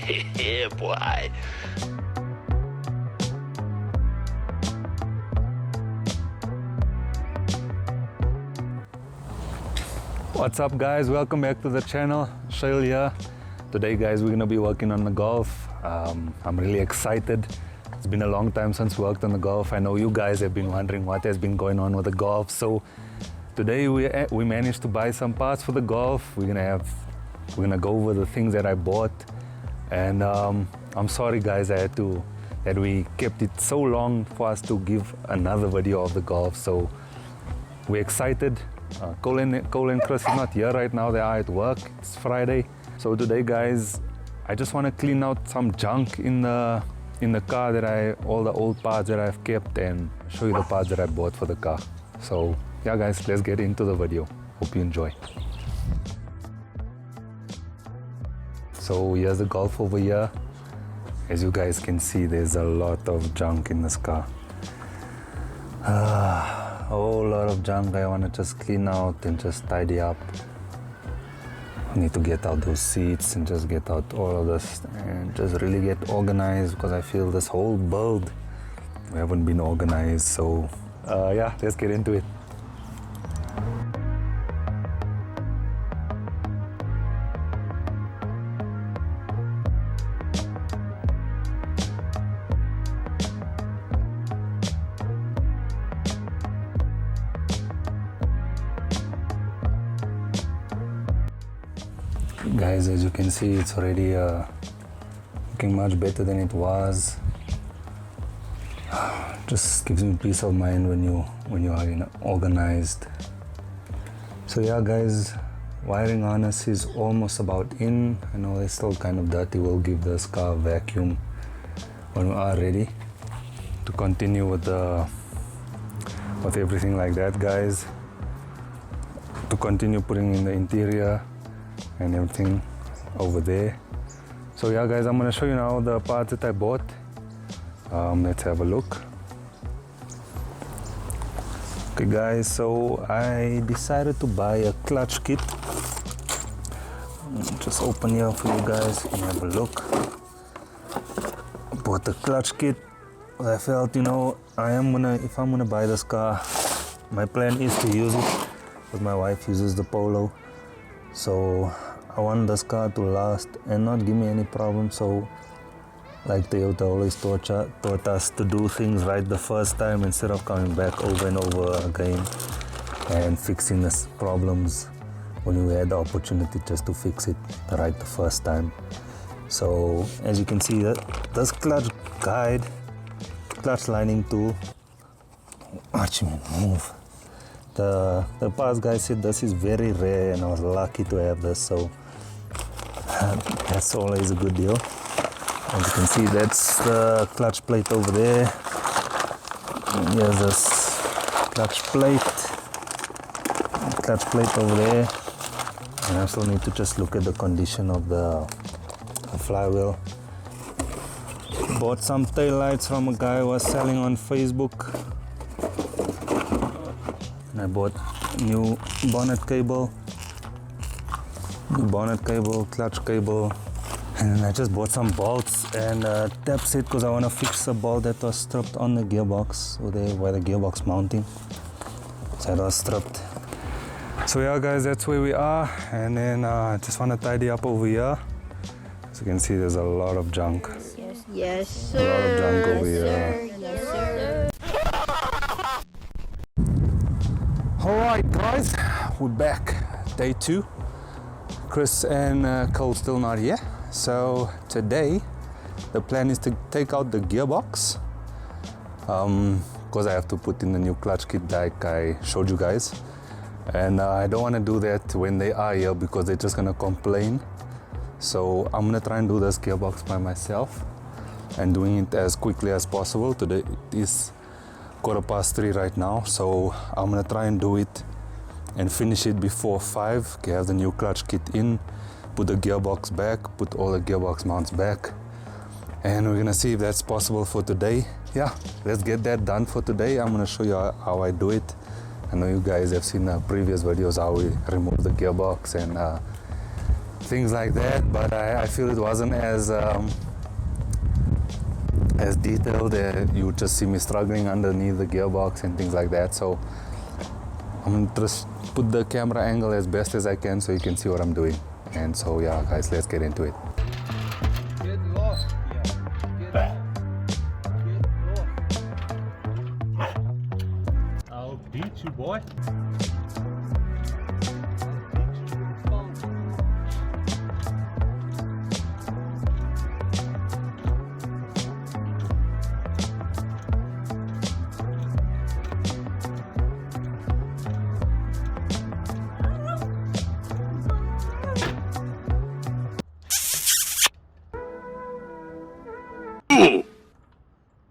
Yeah, boy. What's up guys, welcome back to the channel. Shail here. Today guys, we're gonna be working on the Golf. I'm really excited. It's been a long time since we worked on the Golf. I know you guys have been wondering what has been going on with the Golf. So today we managed to buy some parts for the Golf. We're gonna go over the things that I bought. And I'm sorry guys that we kept it so long for us to give another video of the Golf. So we're excited. Cole and Chris is not here right now, they are at work. It's Friday. So today guys, I just want to clean out some junk in the car all the old parts that I've kept, and show you the parts that I bought for the car. So yeah guys, let's get into the video. Hope you enjoy. So here's the Golf over here. As you guys can see, there's a lot of junk in this car. A whole lot of junk I want to just clean out and just tidy up. I need to get out those seats and just get out all of this and just really get organized, because I feel this whole build we haven't been organized. So yeah, let's get into it. Guys, as you can see, it's already looking much better than it was. Just gives me peace of mind when you are organized. So yeah guys, wiring harness is almost about in. I know it's still kind of dirty. We'll give this car a vacuum when we are ready to continue with everything like that guys. To continue putting in the interior and everything over there. So yeah guys, I'm gonna show you now the parts that I bought. Let's have a look. Okay guys, so I decided to buy a clutch kit. Just open here for you guys, you can have a look. Bought the clutch kit. I felt, if I'm gonna buy this car, my plan is to use it, because my wife uses the Polo. So I want this car to last and not give me any problems. So like Toyota always taught us to do things right the first time, instead of coming back over and over again and fixing the problems when we had the opportunity just to fix it right the first time. So as you can see, this clutch guide, clutch lining tool, watch me move. The past guy said this is very rare, and I was lucky to have this, so that's always a good deal. As you can see, that's the clutch plate over there. Here's this clutch plate over there. And I still need to just look at the condition of the flywheel. Bought some tail lights from a guy who was selling on Facebook. And I bought new bonnet cable, clutch cable, and then I just bought some bolts and tap set, because I want to fix a bolt that was stripped on the gearbox, where the gearbox mounting. So it was stripped. So yeah guys, that's where we are, and then I just want to tidy up over here. As you can see, there's a lot of junk. Yes, sir. A lot of junk over here. Yes, sir. Alright guys, we're back. Day 2. Chris and Cole still not here. So today the plan is to take out the gearbox, because I have to put in the new clutch kit like I showed you guys. And I don't want to do that when they are here, because they're just going to complain. So I'm going to try and do this gearbox by myself and doing it as quickly as possible. Today it is 3:15 right now, so I'm gonna try and do it and finish it before 5. Have the new clutch kit in, put the gearbox back, put all the gearbox mounts back, and we're gonna see if that's possible for today. Yeah, let's get that done for today. I'm gonna show you how I do it. I know you guys have seen previous videos how we remove the gearbox and things like that, but I feel it wasn't as detailed. You would just see me struggling underneath the gearbox and things like that. So I'm just put the camera angle as best as I can so you can see what I'm doing. And so yeah, guys, let's get into it. Get lost. Yeah. Get lost. I'll beat you, boy.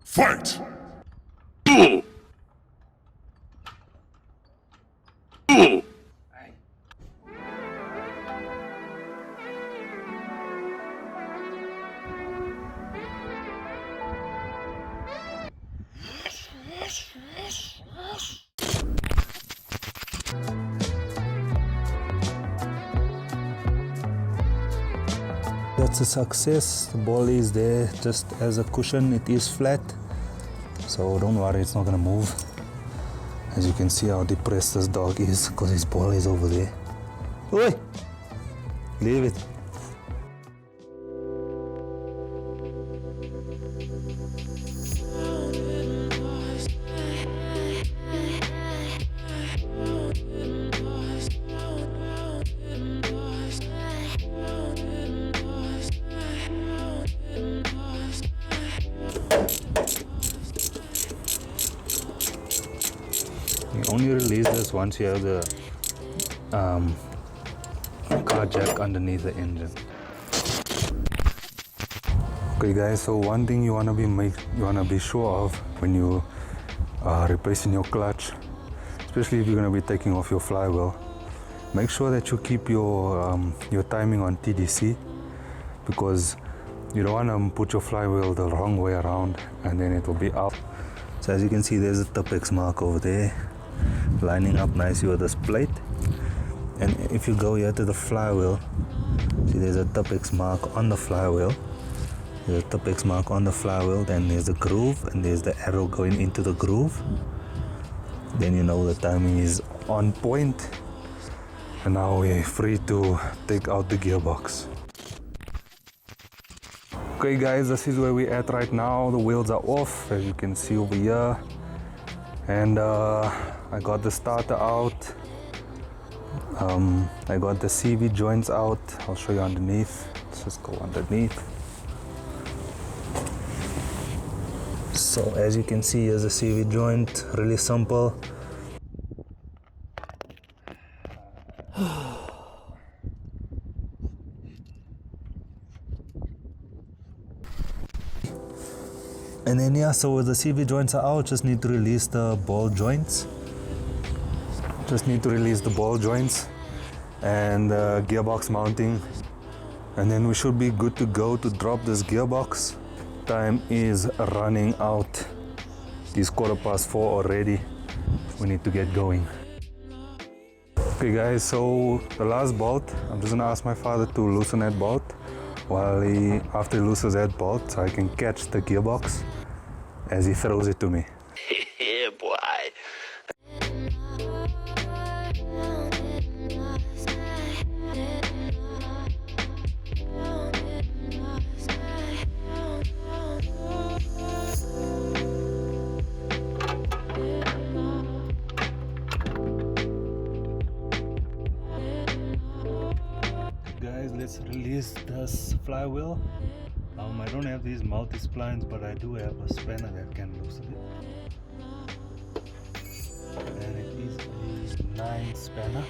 Fight! That's a success. The ball is there just as a cushion. It is flat, so don't worry, it's not gonna move. As you can see how depressed this dog is because his ball is over there. Oi! Leave it. You only release this once you have the car jack underneath the engine. Okay guys, so one thing you wanna be sure of when you are replacing your clutch, especially if you're gonna be taking off your flywheel, make sure that you keep your timing on TDC, because you don't wanna put your flywheel the wrong way around and then it will be up. So as you can see, there's a Tipex mark over there, lining up nicely with this plate. And if you go here to the flywheel, see there's a Tipex mark on the flywheel. There's a Tipex mark on the flywheel, then there's the groove and there's the arrow going into the groove. Then you know the timing is on point. And now we're free to take out the gearbox. Okay guys, this is where we're at right now. The wheels are off, as you can see over here. And I got the starter out. I got the CV joints out. I'll show you underneath. Let's just go underneath. So as you can see, here's the CV joint, really simple. And then yeah, so the CV joints are out, just need to release the ball joints. And gearbox mounting. And then we should be good to go to drop this gearbox. Time is running out. It's 4:15 already. We need to get going. Okay guys, so the last bolt, I'm just gonna ask my father to loosen that bolt after he loosens that bolt, so I can catch the gearbox as he throws it to me. Yeah, boy. Guys, let's release this flywheel. I don't have these multi-splines, but I do have a spanner that can loosen it. And it is a 9 spanner.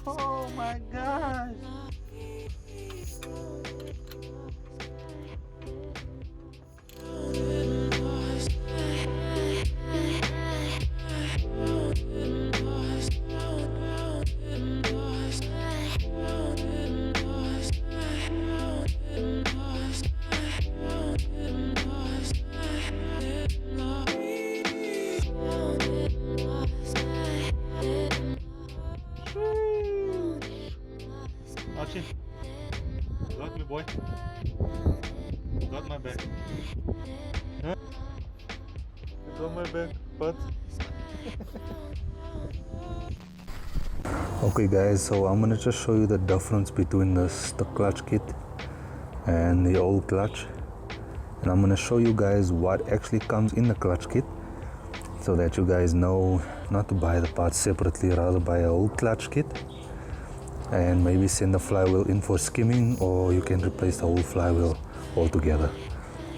Oh my gosh. Shit. Got me, boy. Got my back. Huh? Got my back, but. Okay guys, so I'm gonna just show you the difference between the clutch kit and the old clutch, and I'm gonna show you guys what actually comes in the clutch kit so that you guys know not to buy the parts separately, rather buy a whole clutch kit and maybe send the flywheel in for skimming, or you can replace the whole flywheel altogether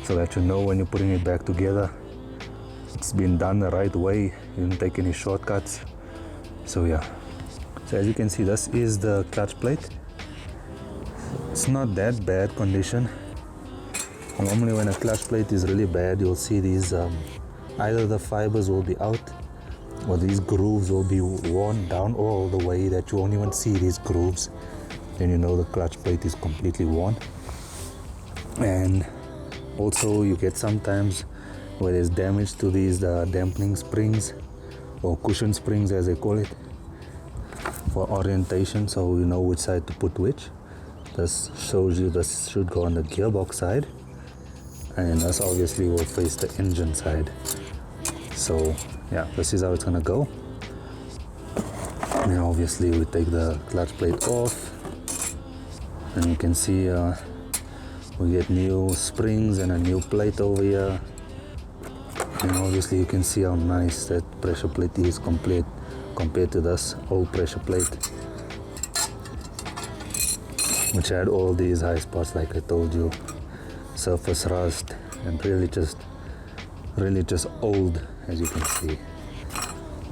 so that you know when you're putting it back together it's been done the right way, you didn't take any shortcuts. So yeah, so as you can see, this is the clutch plate. It's not that bad condition. Normally when a clutch plate is really bad, you'll see these either the fibers will be out or these grooves will be worn down all the way that you won't even see these grooves. Then you know the clutch plate is completely worn. And also you get sometimes where there's damage to these dampening springs or cushion springs as they call it, for orientation, so you know which side to put which. This shows you this should go on the gearbox side, and this obviously will face the engine side. So yeah, this is how it's gonna go. And obviously we take the clutch plate off, and you can see we get new springs and a new plate over here. And obviously you can see how nice that pressure plate is compared to this old pressure plate, which had all these high spots like I told you, surface rust, and really just old, as you can see.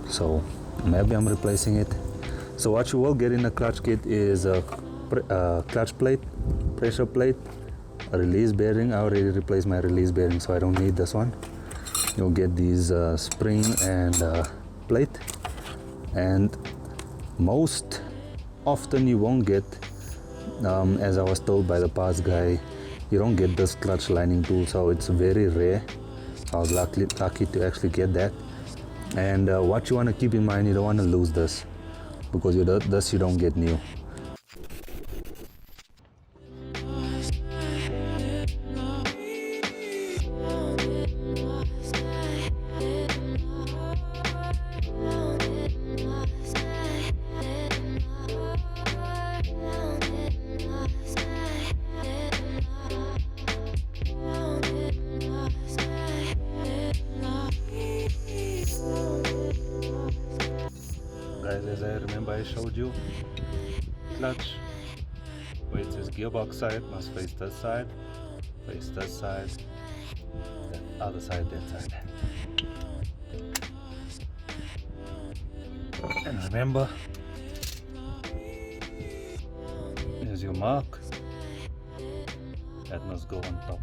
So maybe I'm replacing it. So what you will get in the clutch kit is a clutch plate, pressure plate, a release bearing. I already replaced my release bearing, so I don't need this one. You'll get these spring and plate, and most often you won't get, as I was told by the parts guy, you don't get this clutch lining tool, so it's very rare. I was lucky to actually get that. And what you want to keep in mind, you don't want to lose this, because this you don't get new. Guys, as I remember I showed you, clutch, where it says gearbox side, must face this side, that other side, that side. And remember, here's your mark, that must go on top.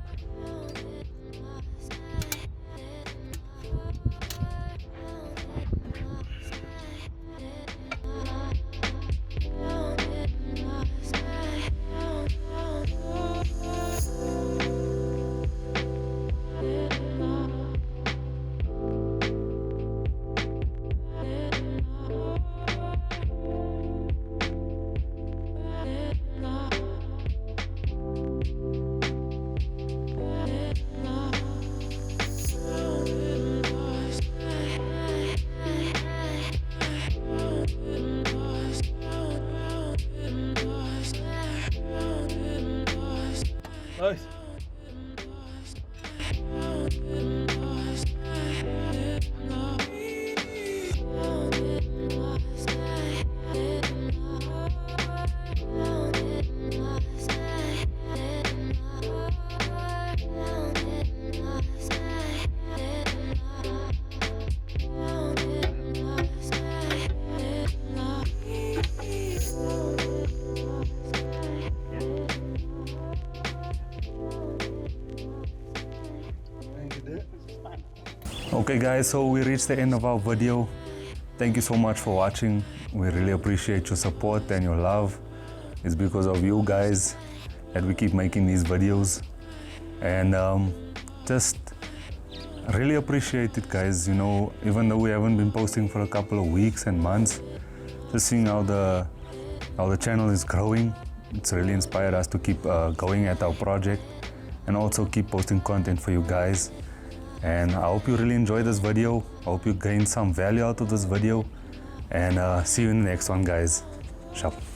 Nice. Okay guys, so we reached the end of our video. Thank you so much for watching. We really appreciate your support and your love. It's because of you guys that we keep making these videos. And just really appreciate it, guys. You know, even though we haven't been posting for a couple of weeks and months, just seeing how the channel is growing It's really inspired us to keep going at our project and also keep posting content for you guys. And I hope you really enjoyed this video. I hope you gained some value out of this video. And see you in the next one, guys. Ciao.